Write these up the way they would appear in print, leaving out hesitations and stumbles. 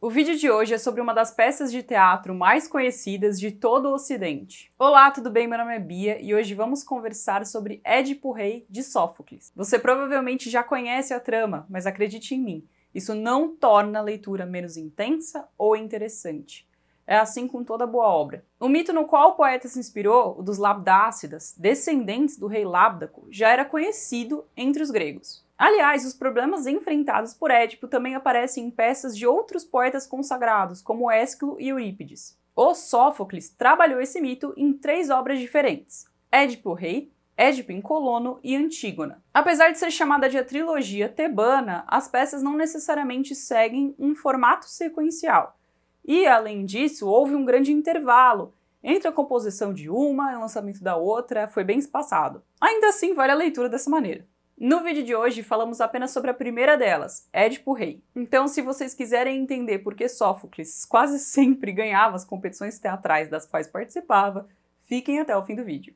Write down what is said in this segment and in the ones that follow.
O vídeo de hoje é sobre uma das peças de teatro mais conhecidas de todo o Ocidente. Olá, tudo bem? Meu nome é Bia e hoje vamos conversar sobre Édipo Rei de Sófocles. Você provavelmente já conhece a trama, mas acredite em mim, isso não torna a leitura menos intensa ou interessante. É assim com toda boa obra. O mito no qual o poeta se inspirou, o dos Labdácidas, descendentes do rei Lábdaco, já era conhecido entre os gregos. Aliás, os problemas enfrentados por Édipo também aparecem em peças de outros poetas consagrados, como Ésquilo e Eurípides. O Sófocles trabalhou esse mito em 3 obras diferentes: Édipo Rei, Édipo em Colono e Antígona. Apesar de ser chamada de a trilogia tebana, as peças não necessariamente seguem um formato sequencial. E, além disso, houve um grande intervalo entre a composição de uma e o lançamento da outra, foi bem espaçado. Ainda assim, vale a leitura dessa maneira. No vídeo de hoje, falamos apenas sobre a primeira delas, Édipo Rei. Então, se vocês quiserem entender por que Sófocles quase sempre ganhava as competições teatrais das quais participava, fiquem até o fim do vídeo.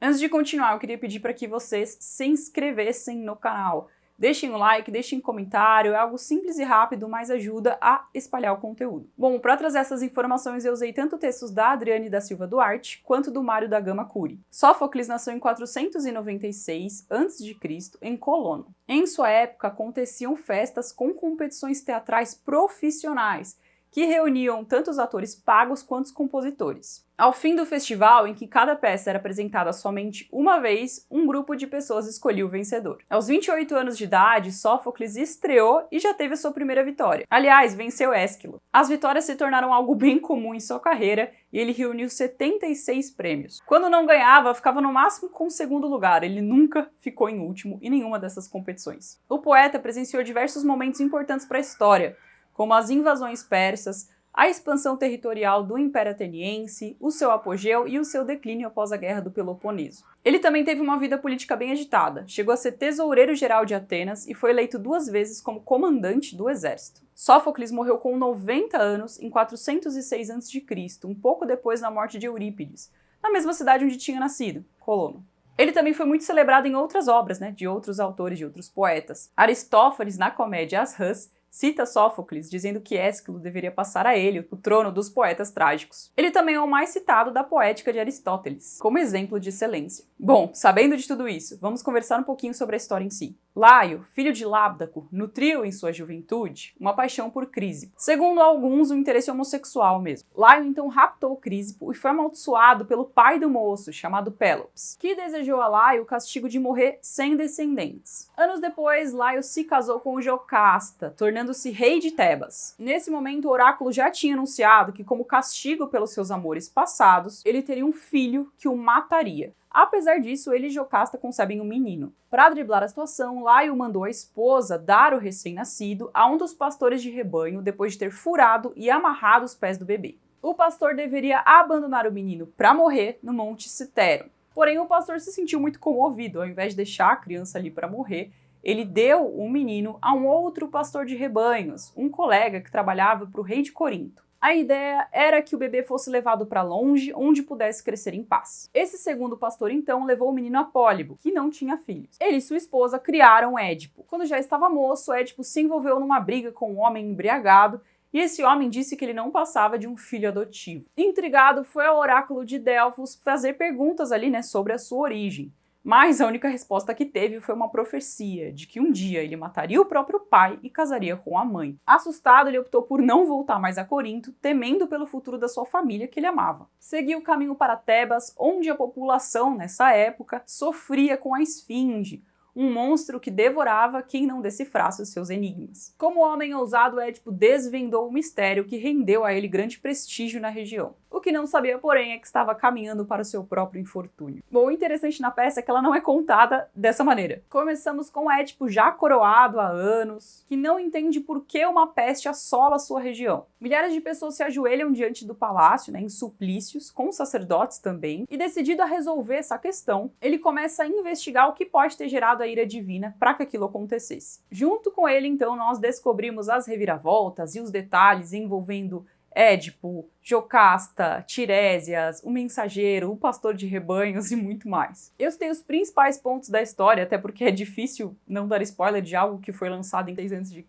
Antes de continuar, eu queria pedir para que vocês se inscrevessem no canal. Deixem o like, deixem um comentário, é algo simples e rápido, mas ajuda a espalhar o conteúdo. Bom, para trazer essas informações eu usei tanto textos da Adriane da Silva Duarte, quanto do Mário da Gama Cury. Sófocles nasceu em 496 a.C., em Colono. Em sua época aconteciam festas com competições teatrais profissionais, que reuniam tanto os atores pagos quanto os compositores. Ao fim do festival, em que cada peça era apresentada somente uma vez, um grupo de pessoas escolhia o vencedor. Aos 28 anos de idade, Sófocles estreou e já teve a sua primeira vitória. Aliás, venceu Ésquilo. As vitórias se tornaram algo bem comum em sua carreira e ele reuniu 76 prêmios. Quando não ganhava, ficava no máximo com o segundo lugar, ele nunca ficou em último em nenhuma dessas competições. O poeta presenciou diversos momentos importantes para a história, como as invasões persas, a expansão territorial do Império Ateniense, o seu apogeu e o seu declínio após a Guerra do Peloponeso. Ele também teve uma vida política bem agitada, chegou a ser tesoureiro-geral de Atenas e foi eleito 2 vezes como comandante do exército. Sófocles morreu com 90 anos em 406 a.C., um pouco depois da morte de Eurípides, na mesma cidade onde tinha nascido, Colono. Ele também foi muito celebrado em outras obras, de outros autores, de outros poetas. Aristófanes, na comédia As Rãs, cita Sófocles, dizendo que Ésquilo deveria passar a ele o trono dos poetas trágicos. Ele também é o mais citado da poética de Aristóteles, como exemplo de excelência. Bom, sabendo de tudo isso, vamos conversar um pouquinho sobre a história em si. Laio, filho de Lábdaco, nutriu em sua juventude uma paixão por Crísipo. Segundo alguns, um interesse homossexual mesmo. Laio então raptou Crísipo e foi amaldiçoado pelo pai do moço, chamado Pélops, que desejou a Laio o castigo de morrer sem descendentes. Anos depois, Laio se casou com Jocasta, tornando-se rei de Tebas. Nesse momento, o oráculo já tinha anunciado que, como castigo pelos seus amores passados, ele teria um filho que o mataria. Apesar disso, ele e Jocasta concebem um menino. Para driblar a situação, Laio mandou a esposa dar o recém-nascido a um dos pastores de rebanho depois de ter furado e amarrado os pés do bebê. O pastor deveria abandonar o menino para morrer no Monte Citero. Porém, o pastor se sentiu muito comovido. Ao invés de deixar a criança ali para morrer, ele deu o menino a um outro pastor de rebanhos, um colega que trabalhava para o rei de Corinto. A ideia era que o bebê fosse levado para longe, onde pudesse crescer em paz. Esse segundo pastor, então, levou o menino a Pólibo, que não tinha filhos. Ele e sua esposa criaram Édipo. Quando já estava moço, Édipo se envolveu numa briga com um homem embriagado, e esse homem disse que ele não passava de um filho adotivo. Intrigado, foi ao oráculo de Delfos fazer perguntas ali, sobre a sua origem. Mas a única resposta que teve foi uma profecia de que um dia ele mataria o próprio pai e casaria com a mãe. Assustado, ele optou por não voltar mais a Corinto, temendo pelo futuro da sua família que ele amava. Seguiu o caminho para Tebas, onde a população, nessa época, sofria com a esfinge, um monstro que devorava quem não decifrasse os seus enigmas. Como homem ousado, Édipo desvendou o mistério que rendeu a ele grande prestígio na região. O que não sabia, porém, é que estava caminhando para o seu próprio infortúnio. Bom, o interessante na peça é que ela não é contada dessa maneira. Começamos com Édipo já coroado há anos, que não entende por que uma peste assola a sua região. Milhares de pessoas se ajoelham diante do palácio, em suplícios, com sacerdotes também, e decidido a resolver essa questão, ele começa a investigar o que pode ter gerado a ira divina para que aquilo acontecesse. Junto com ele, então, nós descobrimos as reviravoltas e os detalhes envolvendo Édipo, Jocasta, Tiresias, o Mensageiro, o Pastor de Rebanhos e muito mais. Eu citei os principais pontos da história, até porque é difícil não dar spoiler de algo que foi lançado em 3 a.C.,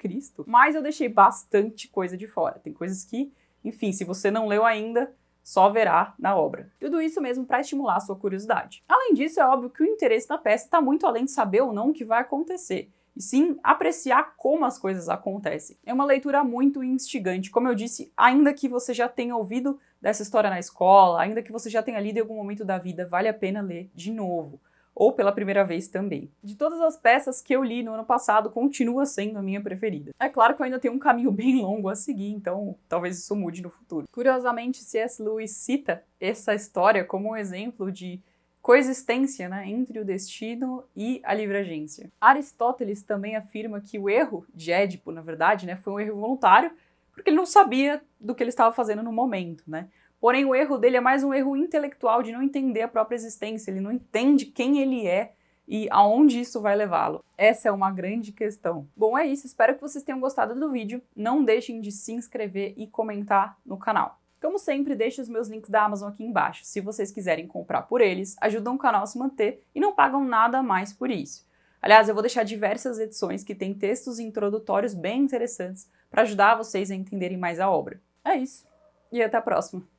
mas eu deixei bastante coisa de fora. Tem coisas que, enfim, se você não leu ainda, só verá na obra. Tudo isso mesmo para estimular a sua curiosidade. Além disso, é óbvio que o interesse na peça está muito além de saber ou não o que vai acontecer, e sim apreciar como as coisas acontecem. É uma leitura muito instigante, como eu disse, ainda que você já tenha ouvido dessa história na escola, ainda que você já tenha lido em algum momento da vida, vale a pena ler de novo, ou pela primeira vez também. De todas as peças que eu li no ano passado, continua sendo a minha preferida. É claro que eu ainda tenho um caminho bem longo a seguir, então talvez isso mude no futuro. Curiosamente, C.S. Lewis cita essa história como um exemplo de coexistência, né, entre o destino e a livre-agência. Aristóteles também afirma que o erro de Édipo, na verdade, né, foi um erro voluntário, porque ele não sabia do que ele estava fazendo no momento, né? Porém, o erro dele é mais um erro intelectual de não entender a própria existência, ele não entende quem ele é e aonde isso vai levá-lo. Essa é uma grande questão. Bom, é isso, espero que vocês tenham gostado do vídeo. Não deixem de se inscrever e comentar no canal. Como sempre, deixo os meus links da Amazon aqui embaixo. Se vocês quiserem comprar por eles, ajudam o canal a se manter e não pagam nada a mais por isso. Aliás, eu vou deixar diversas edições que têm textos introdutórios bem interessantes para ajudar vocês a entenderem mais a obra. É isso, e até a próxima!